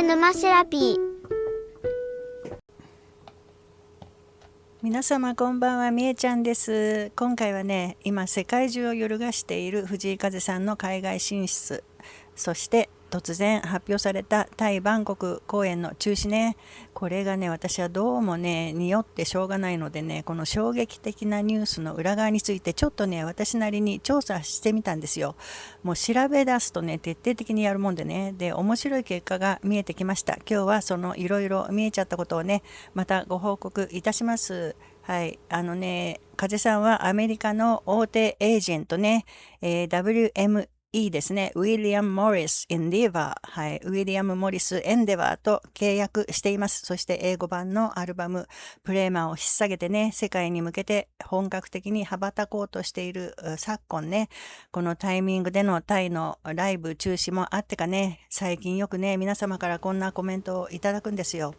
沼セラピー。皆様こんばんは、みえちゃんです。今回はね、今世界中を揺るがしている藤井風さんの海外進出、そして突然発表されたタイ・バンコク公演の中止ね。これがね、私はどうもね、匂ってしょうがないのでね、この衝撃的なニュースの裏側についてちょっとね、私なりに調査してみたんですよ。もう調べ出すとね、徹底的にやるもんでね、で面白い結果が見えてきました。今日はそのいろいろ見えちゃったことをね、またご報告いたします。はい、風さんはアメリカの大手エージェントね、WME ですね、ウィリアム・モリス・エンディバー、はい、ウィリアム・モリス・エンデバーと契約しています。そして英語版のアルバム、プレーマーを引っ提げてね、世界に向けて本格的に羽ばたこうとしている昨今ね、このタイミングでのタイのライブ中止もあってかね、最近よくね、皆様からこんなコメントをいただくんですよ。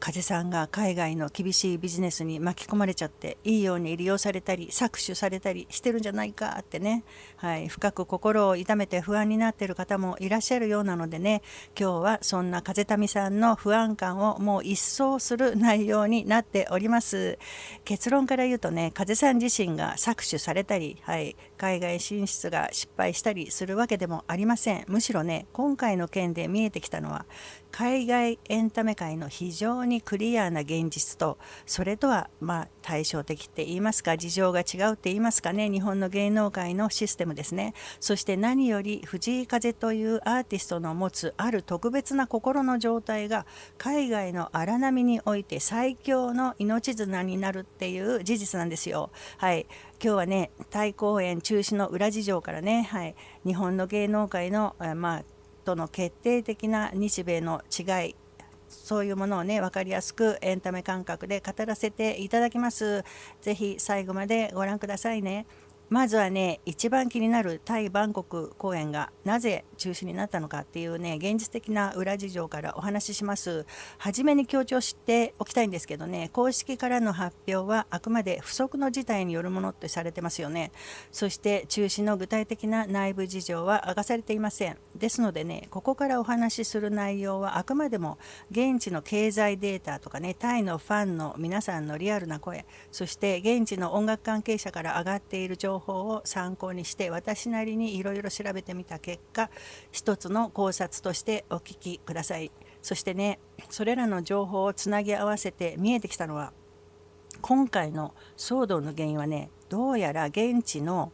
風さんが海外の厳しいビジネスに巻き込まれちゃっていいように利用されたり搾取されたりしてるんじゃないかってね、はい、深く心を痛めて不安になっている方もいらっしゃるようなのでね、今日はそんな風民さんの不安感をもう一掃する内容になっております。結論から言うとね、風さん自身が搾取されたり、はい、海外進出が失敗したりするわけでもありません。むしろね、今回の件で見えてきたのは海外エンタメ界の非常にクリアな現実と、それとは対照的って言いますか、事情が違うって言いますかね、日本の芸能界のシステムですね。そして何より藤井風というアーティストの持つある特別な心の状態が海外の荒波において最強の命綱になるっていう事実なんですよ。はい、今日はね、タイ公演中止の裏事情からね、はい、日本の芸能界のとの決定的な日米の違い、そういうものをね、分かりやすくエンタメ感覚で語らせていただきます。ぜひ最後までご覧くださいね。まずはね、一番気になるタイ・バンコク公演がなぜ中止になったのかっていうね、現実的な裏事情からお話しします。はじめに強調しておきたいんですけどね、公式からの発表はあくまで不測の事態によるものってされてますよね。そして中止の具体的な内部事情は明かされていません。ですのでね、ここからお話しする内容はあくまでも現地の経済データとかね、タイのファンの皆さんのリアルな声、そして現地の音楽関係者から上がっている情報を参考にして私なりにいろいろ調べてみた結果、一つの考察としてお聞きください。そしてね、それらの情報をつなぎ合わせて見えてきたのは、今回の騒動の原因はね、どうやら現地の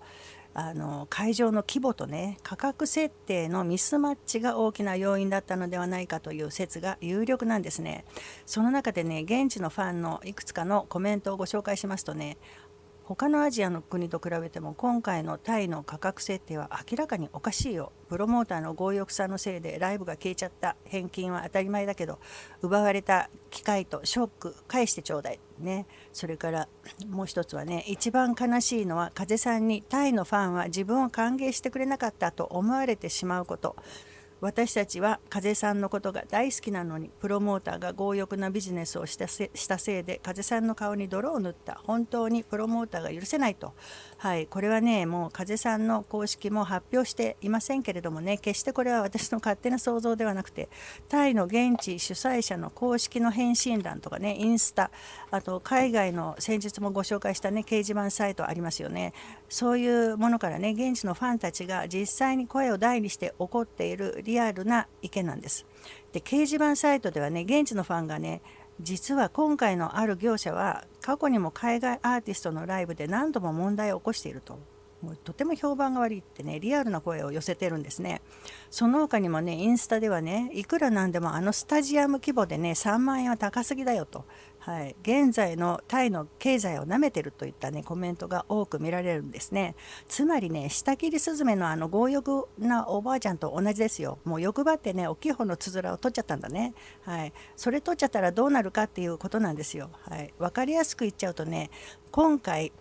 会場の規模とね、価格設定のミスマッチが大きな要因だったのではないかという説が有力なんですね。その中でね、現地のファンのいくつかのコメントをご紹介しますとね、他のアジアの国と比べても今回のタイの価格設定は明らかにおかしいよ。プロモーターの強欲さのせいでライブが消えちゃった。返金は当たり前だけど、奪われた機会とショック返してちょうだい。ね、それからもう一つはね、一番悲しいのは風さんにタイのファンは自分を歓迎してくれなかったと思われてしまうこと。私たちは風さんのことが大好きなのに、プロモーターが強欲なビジネスをしたせいで風さんの顔に泥を塗った。本当にプロモーターが許せないと。はい、これはね、もう風さんの公式も発表していませんけれどもね、決してこれは私の勝手な想像ではなくて、タイの現地主催者の公式の返信欄とかね、インスタ、あと海外の先日もご紹介したね、掲示板サイトありますよね。そういうものからね、現地のファンたちが実際に声を大にして怒っているリアルな意見なんです。で、掲示板サイトではね、現地のファンがね、実は今回のある業者は過去にも海外アーティストのライブで何度も問題を起こしていると。もうとても評判が悪いってね、リアルな声を寄せてるんですね。その他にもね、インスタではね、いくらなんでもあのスタジアム規模でね、3万円は高すぎだよと。はい、現在のタイの経済をなめてるといったね、コメントが多く見られるんですね。つまりね、下切りスズメの強欲なおばあちゃんと同じですよ。もう欲張ってね、大きい方のつづらを取っちゃったんだね。はい、それ取っちゃったらどうなるかっていうことなんですよ。はい、分かりやすく言っちゃうとね、今回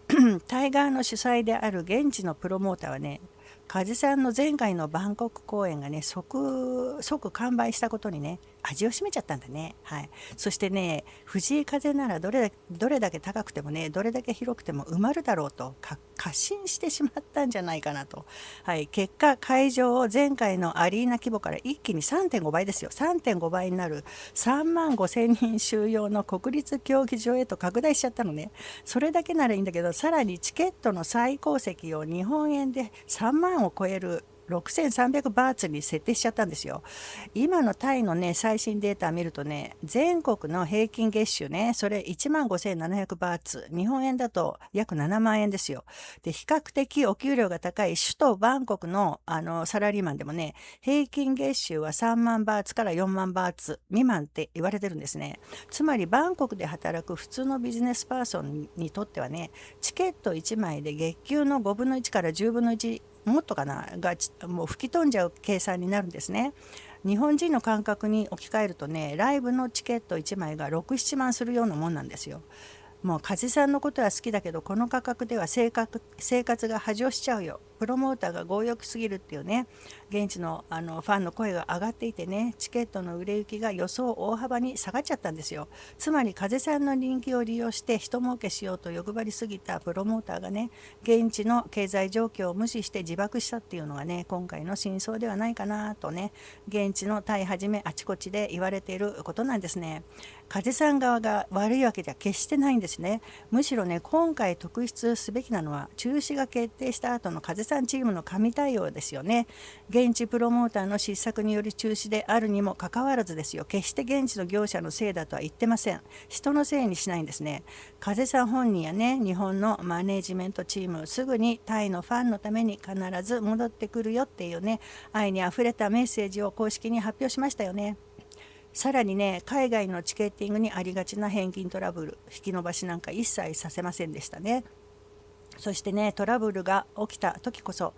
タイ側の主催である現地のプロモーターはね、風さんの前回のバンコク公演がね、即完売したことにね、味を占めちゃったんだね。はい、そしてね、藤井風ならどれだけ高くてもね、どれだけ広くても埋まるだろうと過信してしまったんじゃないかなと。はい、結果会場を前回のアリーナ規模から一気に 3.5 倍ですよ。3.5 倍になる3万5,000人収容の国立競技場へと拡大しちゃったのね。それだけならいいんだけど、さらにチケットの最高席を日本円で3万を超える6300バーツに設定しちゃったんですよ。今のタイのね、最新データを見るとね、全国の平均月収ね、それ15,700バーツ、日本円だと約7万円ですよ。で、比較的お給料が高い首都バンコクの、サラリーマンでもね、平均月収は3万バーツから4万バーツ未満って言われてるんですね。つまりバンコクで働く普通のビジネスパーソンにとってはね、チケット1枚で月給の5分の1から10分の1もっとかながもう吹き飛んじゃう計算になるんですね。日本人の感覚に置き換えるとね、ライブのチケット1枚が6、7万するようなもんなんですよ。もう風さんのことは好きだけど、この価格では生活が波状しちゃうよ。プロモーターが強欲すぎるっていうね、現地の、ファンの声が上がっていてね、チケットの売れ行きが予想大幅に下がっちゃったんですよ。つまり風さんの人気を利用して人儲けしようと欲張りすぎたプロモーターがね、現地の経済状況を無視して自爆したっていうのがね、今回の真相ではないかなとね、現地のタイはじめあちこちで言われていることなんですね。風さん側が悪いわけじゃ決してないんですね。むしろね、今回特筆すべきなのは中止が決定した後の風さんチームの神対応ですよね。現地プロモーターの失策による中止であるにもかかわらずですよ、決して現地の業者のせいだとは言ってません。人のせいにしないんですね。風さん本人やね、日本のマネージメントチーム、すぐにタイのファンのために必ず戻ってくるよっていうね、愛にあふれたメッセージを公式に発表しましたよね。さらにね、海外のチケッティングにありがちな返金トラブル、引き延ばしなんか一切させませんでしたね。そしてね、トラブルが起きた時こそ、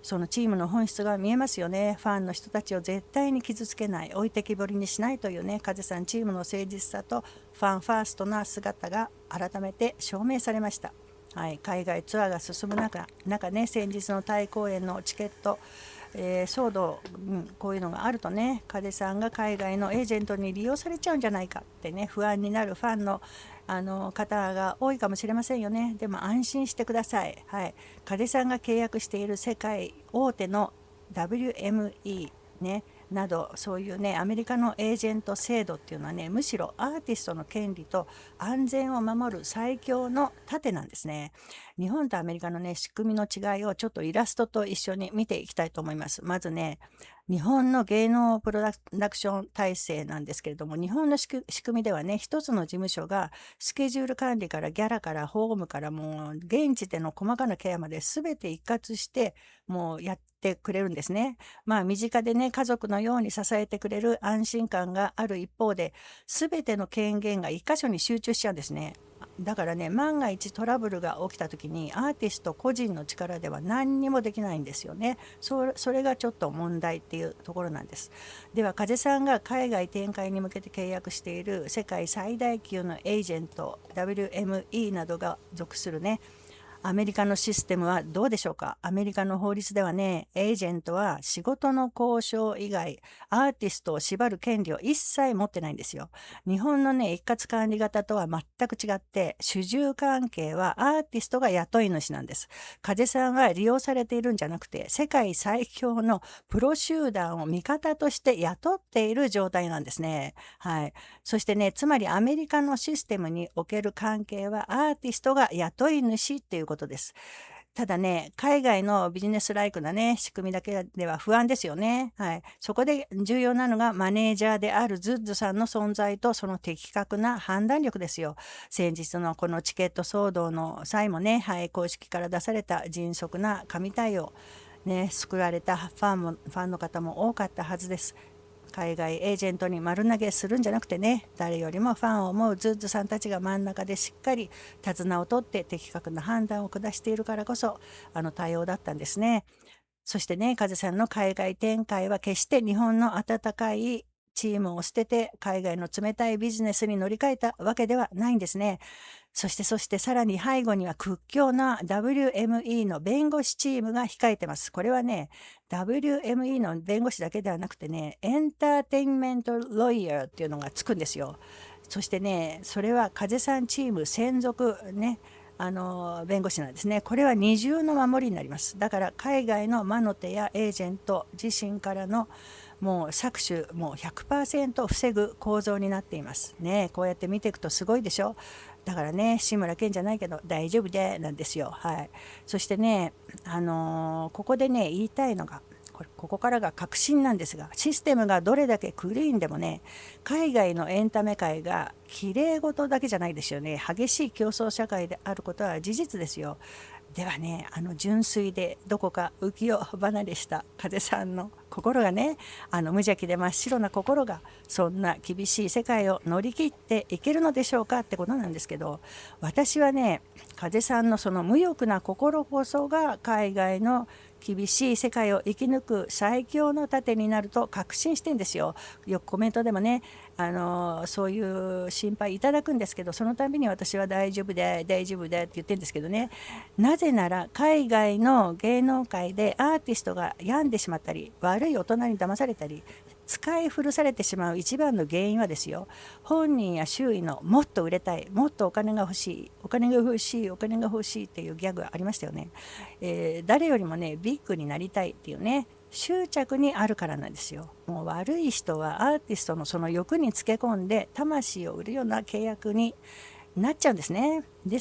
そのチームの本質が見えますよね。ファンの人たちを絶対に傷つけない、置いてきぼりにしないというね、風さんチームの誠実さとファンファーストな姿が改めて証明されました。はい、海外ツアーが進む中ね、先日のタイ公演のチケット、騒動、こういうのがあるとね、風さんが海外のエージェントに利用されちゃうんじゃないかってね、不安になるファンの方が多いかもしれませんよね。でも安心してください。はい、風さんが契約している世界大手の WME ね、などそういうね、アメリカのエージェント制度っていうのはね、むしろアーティストの権利と安全を守る最強の盾なんですね。日本とアメリカのね、仕組みの違いをちょっとイラストと一緒に見ていきたいと思います。まずね、日本の芸能プロダクション体制なんですけれども、日本の仕組みではね、一つの事務所がスケジュール管理からギャラからホームからもう現地での細かなケアまで全て一括してもうやってくれるんですね。まあ身近でね、家族のように支えてくれる安心感がある一方で、全ての権限が一箇所に集中しちゃうんですね。だからね、万が一トラブルが起きた時にアーティスト個人の力では何にもできないんですよね。それがちょっと問題っていうところなんです。では風さんが海外展開に向けて契約している世界最大級のエージェント WME などが属するね、アメリカのシステムはどうでしょうか。アメリカの法律ではね、エージェントは仕事の交渉以外、アーティストを縛る権利を一切持ってないんですよ。日本のね、一括管理型とは全く違って、主従関係はアーティストが雇い主なんです。風さんは利用されているんじゃなくて、世界最強のプロ集団を味方として雇っている状態なんですね。はい。そしてね、つまりアメリカのシステムにおける関係はアーティストが雇い主っていうことです。ただね、海外のビジネスライクなね、仕組みだけでは不安ですよね。はい。そこで重要なのがマネージャーであるズッズさんの存在とその的確な判断力ですよ。先日のこのチケット騒動の際もね、はい、公式から出された迅速な神対応。ね、救われたファンの方も多かったはずです。海外エージェントに丸投げするんじゃなくてね、誰よりもファンを思うズッズさんたちが真ん中でしっかり手綱を取って的確な判断を下しているからこそ対応だったんですね。そしてね、風さんの海外展開は決して日本の温かいチームを捨てて海外の冷たいビジネスに乗り換えたわけではないんですね。そしてさらに背後には屈強な WME の弁護士チームが控えてます。これはね、WME の弁護士だけではなくてね、エンターテインメントロイヤーっていうのがつくんですよ。そしてね、それは風さんチーム専属ね、弁護士なんですね。これは二重の守りになります。だから海外の魔の手やエージェント自身からのもう搾取もう 100% 防ぐ構造になっていますね。こうやって見ていくとすごいでしょ。だからね、志村けんじゃないけど大丈夫でなんですよ。はい。そしてね、ここでね言いたいのが、ここからが革新なんですが、システムがどれだけクリーンでもね、海外のエンタメ界が綺麗事だけじゃないですよね。激しい競争社会であることは事実ですよ。ではね、純粋でどこか浮世離れした風さんの心がね、無邪気で真っ白な心がそんな厳しい世界を乗り切っていけるのでしょうかってことなんですけど、私はね、風さんのその無欲な心こそが海外の厳しい世界を生き抜く最強の盾になると確信してんですよ。よくコメントでもね、そういう心配いただくんですけど、そのたびに私は大丈夫で大丈夫でって言ってるんですけどね、なぜなら海外の芸能界でアーティストが病んでしまったり、悪い大人に騙されたり、使い古されてしまう一番の原因はですよ、本人や周囲のもっと売れたい、もっとお金が欲しい、お金が欲しい、お金が欲しいっていうギャグがありましたよね。誰よりもねビッグになりたいっていうね執着にあるからなんですよ。もう悪い人はアーティストのその欲につけ込んで魂を売るような契約になっちゃうんですね。で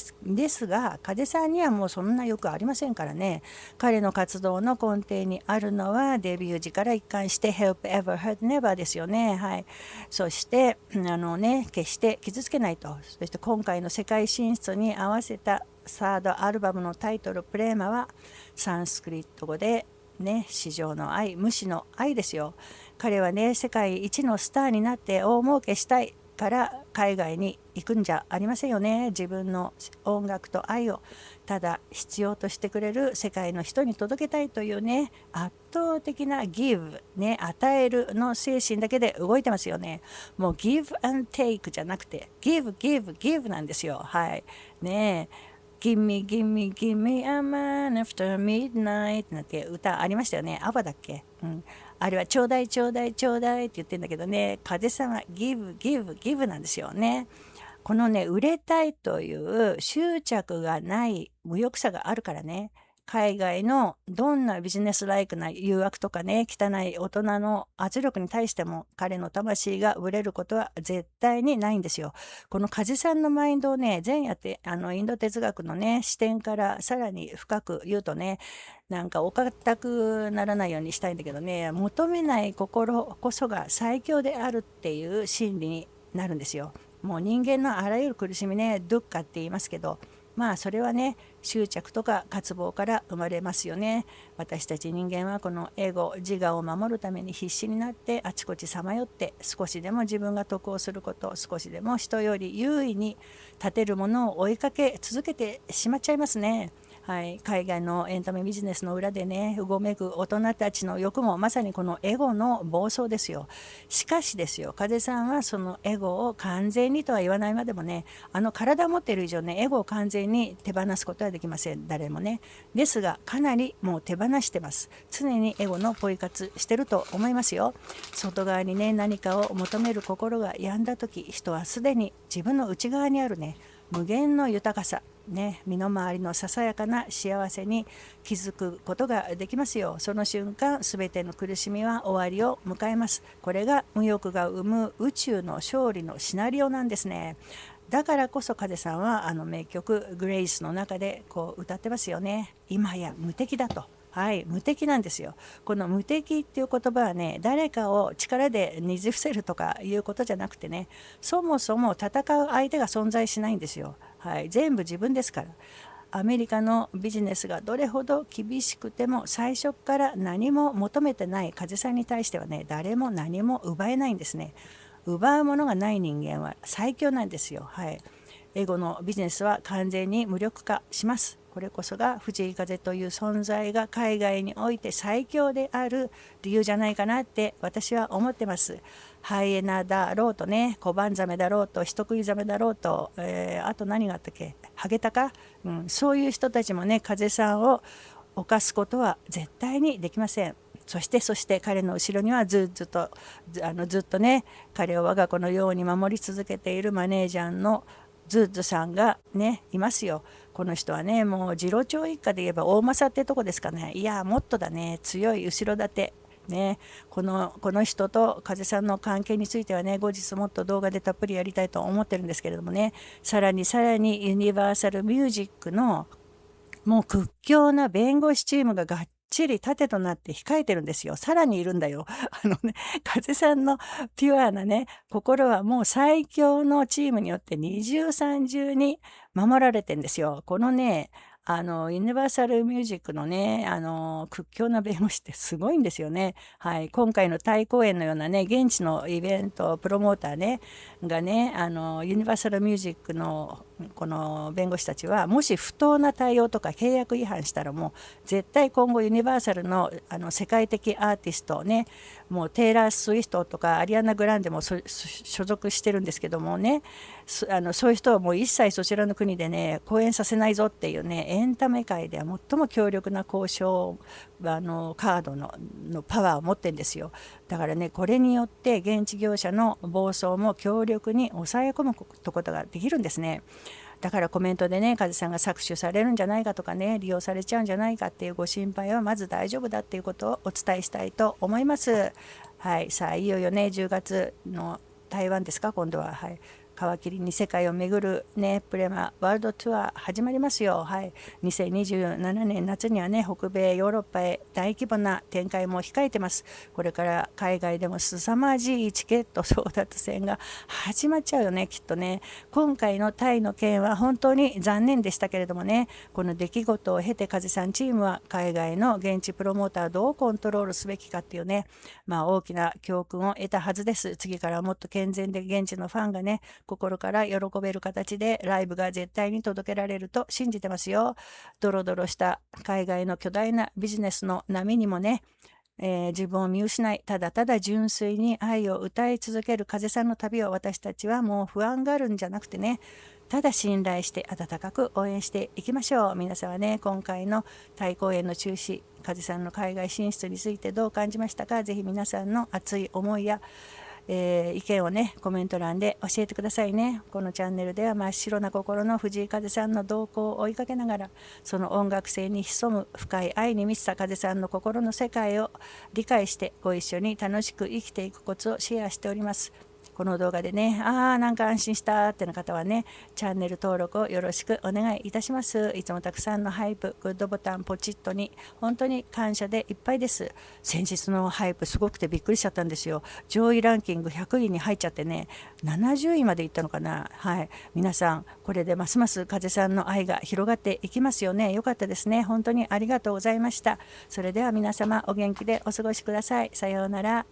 すが風さんにはもうそんな欲ありませんからね。彼の活動の根底にあるのはデビュー時から一貫して Help Ever Hurt Never ですよね。はい。そして決して傷つけないと。そして今回の世界進出に合わせたサードアルバムのタイトルプレーマはサンスクリット語で市場の愛、無視の愛ですよ。彼はね世界一のスターになって大儲けしたいから海外に行くんじゃありませんよね。自分の音楽と愛をただ必要としてくれる世界の人に届けたいというね圧倒的な give 与えるの精神だけで動いてますよね。もう give and take じゃなくて give give give なんですよ。はいねえ、Give me, give me, give me a man after midnight なんて歌ありましたよね。アバだっけ、あれはちょうだいちょうだいちょうだいって言ってんだけどね、風さんは give, give, give なんですよね。このね、売れたいという執着がない無欲さがあるからね、海外のどんなビジネスライクな誘惑とかね、汚い大人の圧力に対しても彼の魂がぶれることは絶対にないんですよ。この梶さんのマインドをね、前夜ってインド哲学のね、視点からさらに深く言うとね、なんかお堅くならないようにしたいんだけどね、求めない心こそが最強であるっていう心理になるんですよ。もう人間のあらゆる苦しみね、ドゥッカって言いますけど、まあそれはね執着とか渇望から生まれますよね。私たち人間はこのエゴ自我を守るために必死になってあちこちさまよって、少しでも自分が得をすること、少しでも人より優位に立てるものを追いかけ続けてしまっちゃいますね。はい、海外のエンタメビジネスの裏でねうごめく大人たちの欲もまさにこのエゴの暴走ですよ。しかしですよ、風さんはそのエゴを完全にとは言わないまでもね、体を持っている以上ねエゴを完全に手放すことはできません、誰もね。ですがかなりもう手放してます。常にエゴのポイ活してると思いますよ。外側にね何かを求める心が病んだ時、人はすでに自分の内側にあるね無限の豊かさ身の回りのささやかな幸せに気づくことができますよ。その瞬間すべての苦しみは終わりを迎えます。これが無欲が生む宇宙の勝利のシナリオなんですね。だからこそ風さんは名曲グレイスの中でこう歌ってますよね。今や無敵だと。はい、無敵なんですよ。この無敵っていう言葉はね、誰かを力でねじ伏せるとかいうことじゃなくてね、そもそも戦う相手が存在しないんですよ。はい、全部自分ですから。アメリカのビジネスがどれほど厳しくても最初から何も求めてない風さんに対してはね、誰も何も奪えないんですね。奪うものがない人間は最強なんですよ。はい。エゴのビジネスは完全に無力化します。これこそが藤井風という存在が海外において最強である理由じゃないかなって私は思ってます。ハイエナだろうとね、コバンザメだろうと、人食いザメだろうと、あと何があったっけ、ハゲタカ、そういう人たちもね、風さんを犯すことは絶対にできません。そして彼の後ろにはずっとね彼を我が子のように守り続けているマネージャーのズッズさんがねいますよ。この人はね、もう次郎長一家で言えば大政ってとこですかね。いやもっとだね、強い後ろ盾ね。この人と風さんの関係についてはね、後日もっと動画でたっぷりやりたいと思ってるんですけれどもね、さらにユニバーサルミュージックのもう屈強な弁護士チームががっちり盾となって控えてるんですよ。さらにいるんだよ。風さんのピュアなね、心はもう最強のチームによって二重三重に守られてんですよ。このね、ユニバーサルミュージックのね、屈強な弁護士ってすごいんですよね。はい。今回のタイ公演のようなね、現地のイベント、プロモーターね、がね、ユニバーサルミュージックのこの弁護士たちは、もし不当な対応とか契約違反したらもう、絶対今後ユニバーサルの、世界的アーティストね、もうテイラー・スウィフトとかアリアナ・グランデも所属してるんですけどもね、そういう人はもう一切そちらの国でね公演させないぞっていうね、エンタメ界では最も強力な交渉カードのパワーを持ってるんですよ。だからね、これによって現地業者の暴走も強力に抑え込むことができるんですね。だからコメントでね、風さんが搾取されるんじゃないかとかね、利用されちゃうんじゃないかっていうご心配はまず大丈夫だっていうことをお伝えしたいと思います。はい、さあいよいよね、10月の台湾ですか、今度は。はい、皮切りに世界を巡るね、プレマワールドツアー始まりますよ。はい、2027年夏にはね、北米ヨーロッパへ大規模な展開も控えてます。これから海外でも凄まじいチケット争奪戦が始まっちゃうよね、きっとね。今回のタイの件は本当に残念でしたけれどもね、この出来事を経て風さんチームは海外の現地プロモーターをどうコントロールすべきかっていうね、大きな教訓を得たはずです。次からはもっと健全で現地のファンがね、心から喜べる形でライブが絶対に届けられると信じてますよ。ドロドロした海外の巨大なビジネスの波にもね、自分を見失い、ただただ純粋に愛を歌い続ける風さんの旅を私たちはもう不安があるんじゃなくてね、ただ信頼して温かく応援していきましょう。皆さんはね、今回のタイ公演の中止、風さんの海外進出についてどう感じましたか。ぜひ皆さんの熱い思いや意見をね、コメント欄で教えてくださいね。このチャンネルでは真っ白な心の藤井風さんの動向を追いかけながら、その音楽性に潜む深い愛に満ちた風さんの心の世界を理解して、ご一緒に楽しく生きていくコツをシェアしております。この動画でね、なんか安心したってな方はね、チャンネル登録をよろしくお願いいたします。いつもたくさんのハイプ、グッドボタンポチッとに、本当に感謝でいっぱいです。先日のハイプすごくてびっくりしちゃったんですよ。上位ランキング100位に入っちゃってね、70位までいったのかな。はい。皆さん、これでますます風さんの愛が広がっていきますよね。よかったですね。本当にありがとうございました。それでは皆様、お元気でお過ごしください。さようなら。